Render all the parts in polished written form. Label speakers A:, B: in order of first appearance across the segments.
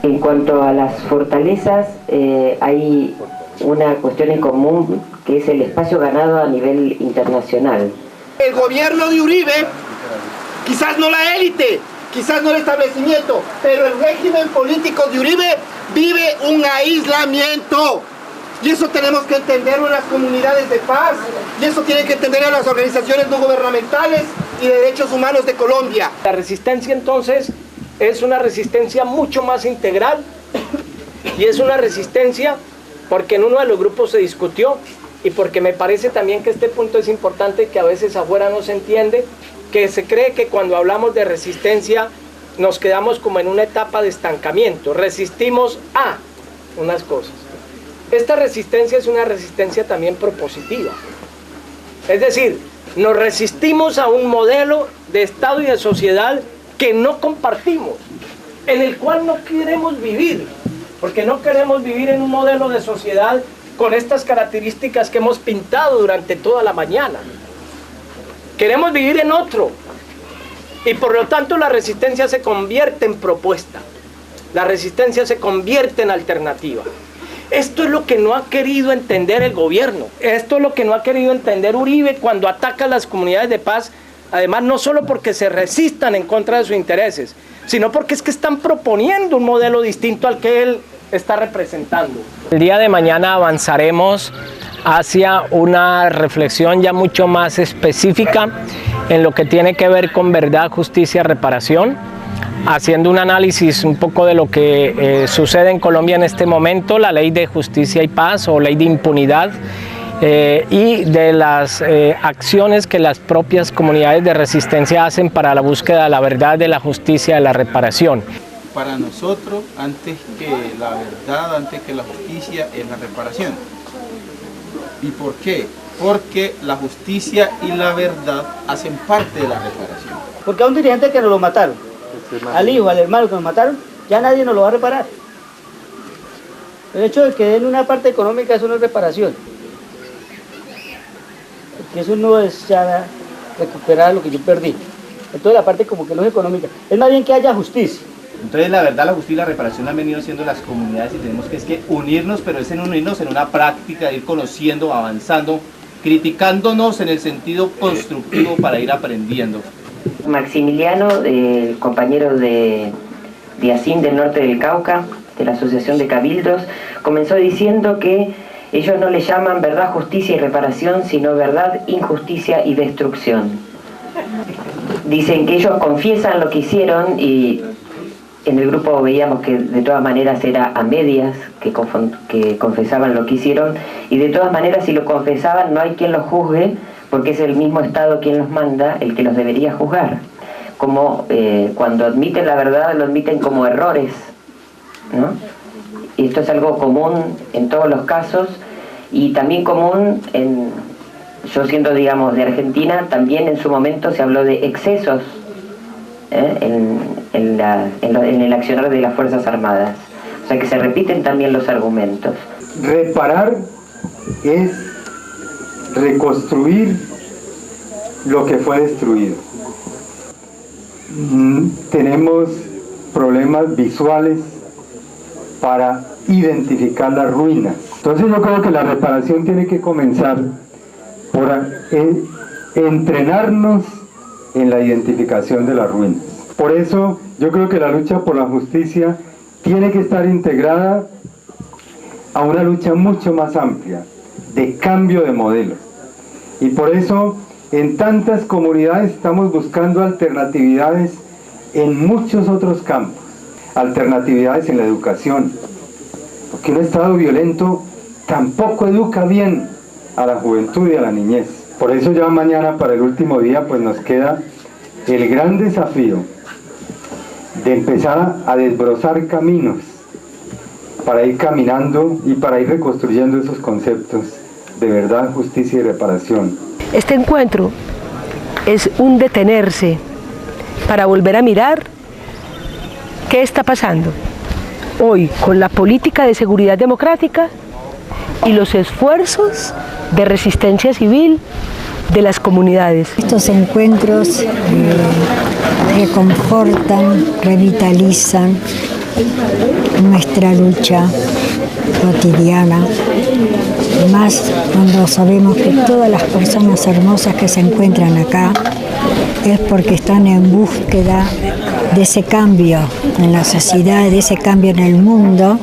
A: En cuanto a las fortalezas, hay una cuestión en común, que es el espacio ganado a nivel internacional.
B: El gobierno de Uribe, quizás no la élite, quizás no el establecimiento, pero el régimen político de Uribe vive un aislamiento. Y eso tenemos que entenderlo en las comunidades de paz, y eso tienen que entender en las organizaciones no gubernamentales y de derechos humanos de Colombia.
C: La resistencia entonces es una resistencia mucho más integral, y es una resistencia porque en uno de los grupos se discutió, y porque me parece también que este punto es importante, que a veces afuera no se entiende, que se cree que cuando hablamos de resistencia nos quedamos como en una etapa de estancamiento, resistimos a unas cosas. Esta resistencia es una resistencia también propositiva, es decir, nos resistimos a un modelo de Estado y de sociedad que no compartimos, en el cual no queremos vivir, porque no queremos vivir en un modelo de sociedad con estas características que hemos pintado durante toda la mañana. Queremos vivir en otro, y por lo tanto la resistencia se convierte en propuesta, la resistencia se convierte en alternativa. Esto es lo que no ha querido entender el gobierno, esto es lo que no ha querido entender Uribe cuando ataca a las comunidades de paz, además no solo porque se resistan en contra de sus intereses, sino porque es que están proponiendo un modelo distinto al que él está representando. El día de mañana avanzaremos hacia una reflexión ya mucho más específica en lo que tiene que ver con verdad, justicia, reparación, haciendo un análisis un poco de lo que sucede en Colombia en este momento, la ley de justicia y paz o ley de impunidad, y de las acciones que las propias comunidades de resistencia hacen para la búsqueda de la verdad, de la justicia, de la reparación.
D: Para nosotros, antes que la verdad, antes que la justicia, es la reparación. ¿Y por qué? Porque la justicia y la verdad hacen parte de la reparación.
E: Porque a un dirigente que nos lo mataron, al hijo, al hermano que nos mataron, ya nadie nos lo va a reparar. El hecho de que den una parte económica, eso no es reparación. Porque eso no es ya recuperar lo que yo perdí. Entonces la parte como que no es económica. Es más bien que haya justicia.
F: Entonces la verdad, la justicia y la reparación han venido siendo las comunidades, y tenemos que unirnos, pero es en unirnos en una práctica, ir conociendo, avanzando, criticándonos en el sentido constructivo para ir aprendiendo.
A: Maximiliano, compañero de ASIN del norte del Cauca, de la Asociación de Cabildos, comenzó diciendo que ellos no le llaman verdad, justicia y reparación, sino verdad, injusticia y destrucción. Dicen que ellos confiesan lo que hicieron, y en el grupo veíamos que de todas maneras era a medias, que confesaban lo que hicieron, y de todas maneras si lo confesaban no hay quien los juzgue, porque es el mismo Estado quien los manda, el que los debería juzgar. Como cuando admiten la verdad, lo admiten como errores, ¿no? Y esto es algo común en todos los casos, y también común yo siendo, digamos, de Argentina, también en su momento se habló de excesos en el accionar de las Fuerzas Armadas. O sea que se repiten también los argumentos.
G: Reparar es reconstruir lo que fue destruido. Tenemos problemas visuales para identificar las ruinas. Entonces yo creo que la reparación tiene que comenzar por entrenarnos en la identificación de las ruinas. Por eso yo creo que la lucha por la justicia tiene que estar integrada a una lucha mucho más amplia de cambio de modelos. Y por eso en tantas comunidades estamos buscando alternatividades en muchos otros campos, alternatividades en la educación, porque un Estado violento tampoco educa bien a la juventud y a la niñez. Por eso ya mañana, para el último día, pues nos queda el gran desafío de empezar a desbrozar caminos para ir caminando y para ir reconstruyendo esos conceptos de verdad, justicia y reparación.
H: Este encuentro es un detenerse para volver a mirar qué está pasando hoy con la política de seguridad democrática y los esfuerzos de resistencia civil de las comunidades.
I: Estos encuentros reconfortan, revitalizan nuestra lucha cotidiana, más cuando sabemos que todas las personas hermosas que se encuentran acá es porque están en búsqueda de ese cambio en la sociedad, de ese cambio en el mundo,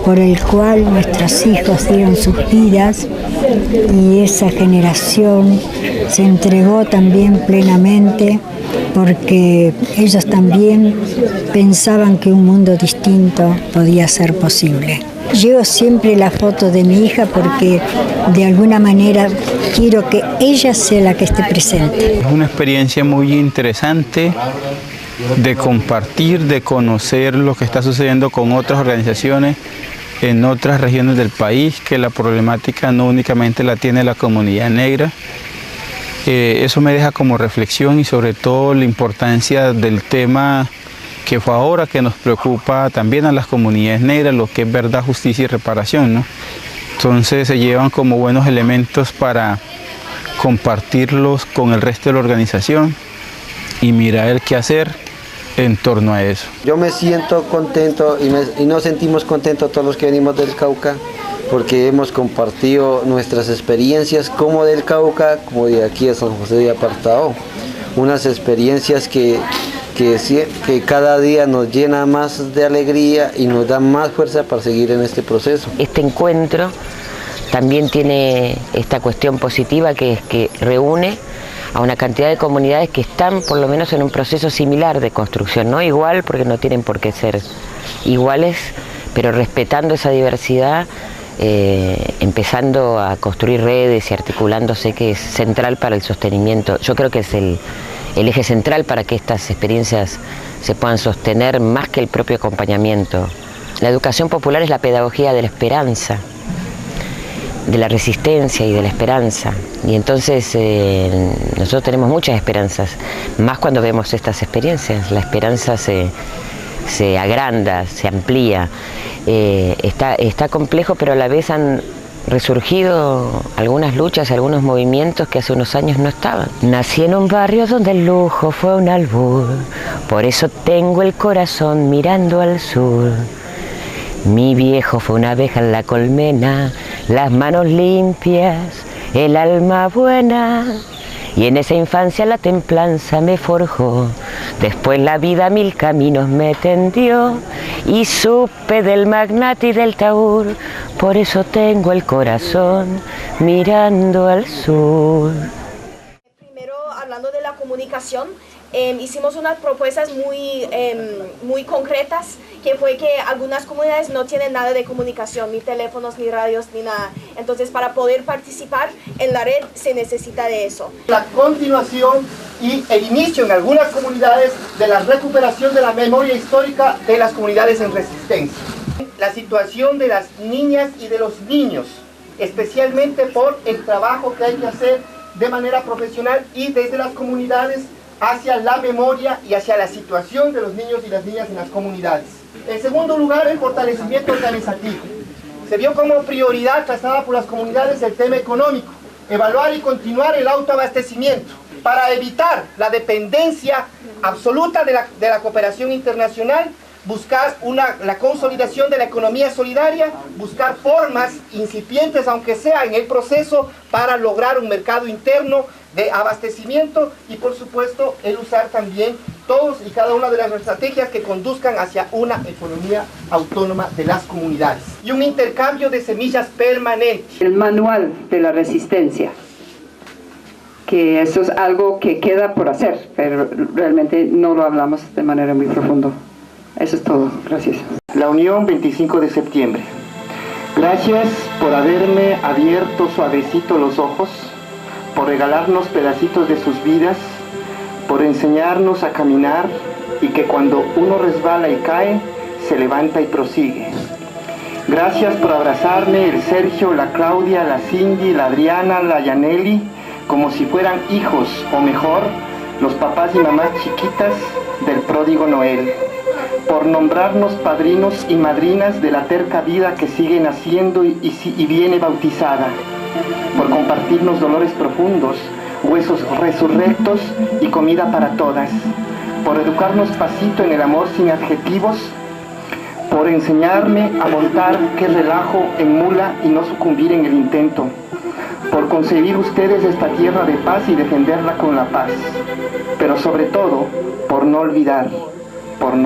I: por el cual nuestros hijos dieron sus vidas y esa generación se entregó también plenamente porque ellos también pensaban que un mundo distinto podía ser posible. Llevo siempre la foto de mi hija porque de alguna manera quiero que ella sea la que esté presente.
J: Es una experiencia muy interesante de compartir, de conocer lo que está sucediendo con otras organizaciones en otras regiones del país, que la problemática no únicamente la tiene la comunidad negra. Eso me deja como reflexión y sobre todo la importancia del tema que fue ahora, que nos preocupa también a las comunidades negras, lo que es verdad, justicia y reparación, ¿no? Entonces se llevan como buenos elementos para compartirlos con el resto de la organización y mirar el qué hacer en torno a eso.
K: Yo me siento contento y nos sentimos contentos todos los que venimos del Cauca, porque hemos compartido nuestras experiencias como del Cauca, como de aquí de San José de Apartado, unas experiencias que cada día nos llena más de alegría y nos da más fuerza para seguir en este proceso.
A: Este encuentro también tiene esta cuestión positiva, que es que reúne a una cantidad de comunidades que están por lo menos en un proceso similar de construcción, no igual porque no tienen por qué ser iguales, pero respetando esa diversidad, empezando a construir redes y articulándose, que es central para el sostenimiento. Yo creo que es el eje central para que estas experiencias se puedan sostener más que el propio acompañamiento. La educación popular es la pedagogía de la esperanza, de la resistencia y de la esperanza. Y entonces nosotros tenemos muchas esperanzas, más cuando vemos estas experiencias. La esperanza se agranda, se amplía. Está complejo, pero a la vez han resurgido algunas luchas, algunos movimientos que hace unos años no estaban. Nací en un barrio donde el lujo fue un albur, por eso tengo el corazón mirando al sur. Mi viejo fue una abeja en la colmena, las manos limpias, el alma buena. Y en esa infancia la templanza me forjó, después la vida mil caminos me tendió, y supe del magnate y del taur, por eso tengo el corazón mirando al sur.
L: Primero, hablando de la comunicación, hicimos unas propuestas muy concretas, que fue que algunas comunidades no tienen nada de comunicación, ni teléfonos, ni radios, ni nada. Entonces, para poder participar en la red se necesita de eso.
B: La continuación y el inicio en algunas comunidades de la recuperación de la memoria histórica de las comunidades en resistencia. La situación de las niñas y de los niños, especialmente por el trabajo que hay que hacer de manera profesional y desde las comunidades hacia la memoria y hacia la situación de los niños y las niñas en las comunidades. En segundo lugar, el fortalecimiento organizativo. Se vio como prioridad trazada por las comunidades el tema económico, evaluar y continuar el autoabastecimiento para evitar la dependencia absoluta de la cooperación internacional, buscar la consolidación de la economía solidaria, buscar formas incipientes, aunque sea en el proceso, para lograr un mercado interno de abastecimiento y, por supuesto, el usar también todos y cada una de las estrategias que conduzcan hacia una economía autónoma de las comunidades y un intercambio de semillas permanente.
M: El manual de la resistencia, que eso es algo que queda por hacer, pero realmente no lo hablamos de manera muy profunda. Eso es todo. Gracias.
B: La Unión, 25 de septiembre. Gracias por haberme abierto suavecito los ojos, por regalarnos pedacitos de sus vidas, por enseñarnos a caminar y que cuando uno resbala y cae, se levanta y prosigue. Gracias por abrazarme el Sergio, la Claudia, la Cindy, la Adriana, la Yaneli, como si fueran hijos, o mejor, los papás y mamás chiquitas del pródigo Noel. Por nombrarnos padrinos y madrinas de la terca vida que sigue naciendo y viene bautizada. Por compartirnos dolores profundos, huesos resurrectos y comida para todas. Por educarnos pasito en el amor sin adjetivos. por enseñarme a montar qué relajo en mula y no sucumbir en el intento, por concebir ustedes esta tierra de paz y defenderla con la paz, pero sobre todo por no olvidar, por no